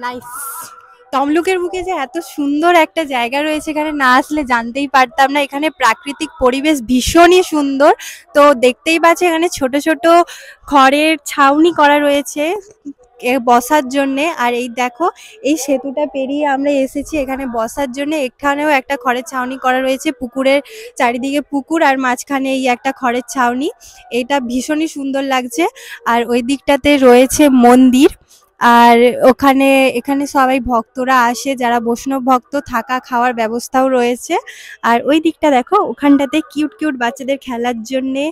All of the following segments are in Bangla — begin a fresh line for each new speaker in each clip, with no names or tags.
নাইস। তমলুকের বুকে যে এত সুন্দর একটা জায়গা রয়েছে, এখানে না আসলে জানতেই পারতাম না। এখানে প্রাকৃতিক পরিবেশ ভীষণই সুন্দর। তো দেখতেই পাচ্ছ এখানে ছোট ছোট খড়ের ছাউনি করা রয়েছে বসার জন্যে। আর এই দেখো, এই সেতুটা পেরিয়ে আমরা এসেছি এখানে বসার জন্য। এখানেও একটা খড়ের ছাউনি করা রয়েছে, পুকুরের চারিদিকে পুকুর আর মাঝখানে এই একটা খড়ের ছাউনি। এটা ভীষণই সুন্দর লাগছে। আর ওই দিকটাতে রয়েছে মন্দির। আর এখানে সবাই ভক্তরা আসে, যারা বৈষ্ণব ভক্ত, থাকা খাওয়ার ব্যবস্থাও রয়েছে। আর ওই দিকটা দেখো, ওখানটাতে কিউট কিউট বাচ্চাদের খেলার জন্যে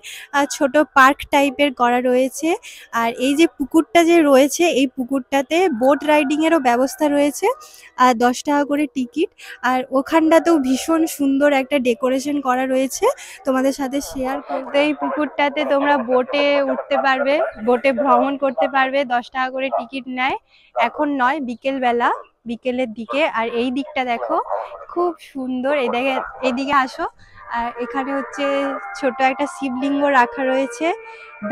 ছোট পার্ক টাইপের করা রয়েছে। আর এই যে পুকুরটা যে রয়েছে, এই পুকুরটাতে বোট রাইডিং এরও ব্যবস্থা রয়েছে। আর 10 টাকা করে টিকিট। আর ওখানটাতেও ভীষণ সুন্দর একটা ডেকোরেশন করা রয়েছে, তোমাদের সাথে শেয়ার করতে। এই পুকুরটাতে তোমরা বোটে উঠতে পারবে, বোটে ভ্রমণ করতে পারবে। 10 টাকা করে টিকিট নেয়, এখন নয়, বিকেলবেলা, বিকেলের দিকে। আর এই দিকটা দেখো, খুব সুন্দর। এইদিকে আসো। আর এখানে হচ্ছে ছোট একটা শিবলিঙ্গ রাখা রয়েছে,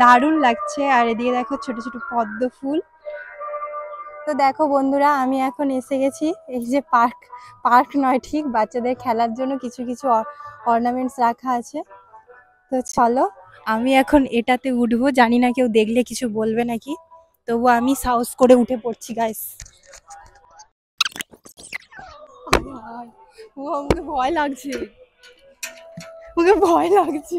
দারুণ লাগছে। আর এদিকে দেখো ছোট ছোট পদ্ম ফুল। তো দেখো বন্ধুরা, আমি এখন এসে গেছি এই যে পার্ক, পার্ক নয় ঠিক, বাচ্চাদের খেলার জন্য কিছু কিছু অর্নামেন্টস রাখা আছে। তো চলো, আমি এখন এটাতে উঠবো, জানি না কেউ দেখলে কিছু বলবে নাকি, তবু আমি সাহস করে উঠে পড়ছি গাইস। ও আমাকে ভয় লাগছে, আমাকে ভয় লাগছে।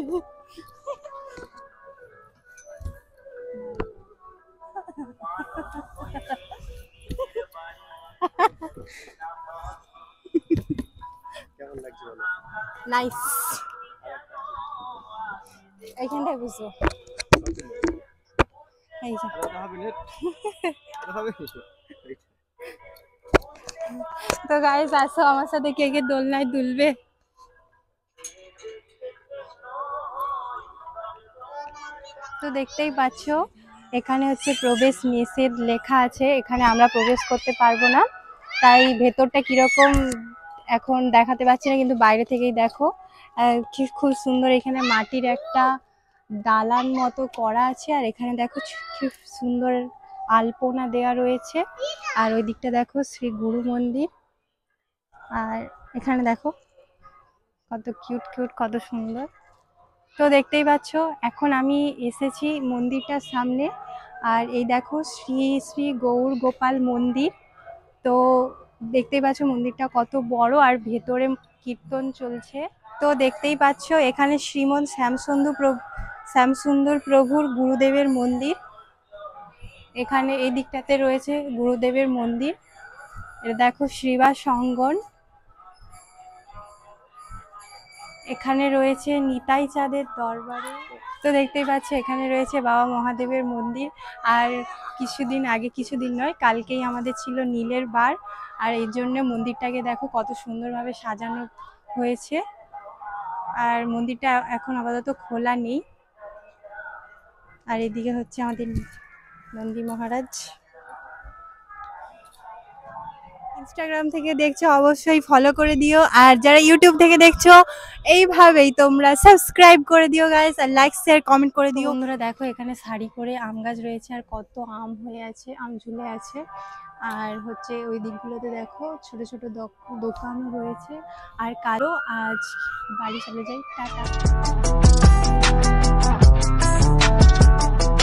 নাইস। এইখানটায় বুঝবো। এই যে তো গাইস, আসো আমার সাথে, কে কে দোলনায় দুলবে। তো দেখতেই পাচ্ছ এখানে হচ্ছে প্রবেশ নিষেধ লেখা আছে, এখানে আমরা প্রবেশ করতে পারবো না। তাই ভেতরটা কিরকম এখন দেখাতে পারছি না, কিন্তু বাইরে থেকেই দেখো খুব সুন্দর। এখানে মাটির একটা দালান মতো করা আছে। আর এখানে দেখো খুব সুন্দর আলপনা দেওয়া রয়েছে। আর ওই দিকটা দেখো শ্রী গুরু মন্দির। আর এখানে দেখো কত কিউট কিউট, কত সুন্দর। তো দেখতেই পাচ্ছ এখন আমি এসেছি মন্দিরটার সামনে। আর এই দেখো শ্রী শ্রী গৌর গোপাল মন্দির। তো দেখতেই পাচ্ছ মন্দিরটা কত বড়, আর ভেতরে কীর্তন চলছে। তো দেখতেই পাচ্ছ এখানে শ্রীমন শ্যামসুন্দর প্রভুর গুরুদেবের মন্দির। এখানে এই দিকটাতে রয়েছে গুরুদেবের মন্দির। এটা দেখো শ্রীবাস অঙ্গন। এখানে রয়েছে নিতাই চাঁদের দরবারে। তো দেখতেই পাচ্ছ এখানে রয়েছে বাবা মহাদেবের মন্দির। আর কিছুদিন নয়, কালকেই আমাদের ছিল নীলের বার। আর এই জন্য মন্দিরটাকে দেখো কত সুন্দরভাবে সাজানো হয়েছে। আর মন্দিরটা এখন আপাতত খোলা নেই। আর এদিকে হচ্ছে আমাদের নন্দী মহারাজ। ইনস্টাগ্রাম থেকে দেখছো অবশ্যই ফলো করে দিও, আর যারা ইউটিউব থেকে দেখছো এইভাবেই তোমরা সাবস্ক্রাইব করে দিও গাইস, আর লাইক শেয়ার কমেন্ট করে দিও। বন্ধুরা দেখো এখানে সারি করে আম গাছ রয়েছে, আর কত আম হয়ে আছে, আম ঝুলে আছে। আর হচ্ছে ওই দিকগুলোতে দেখো ছোট ছোট দোকানও রয়েছে। আর কারো আজ বাড়ি চলে যাই, টাটা।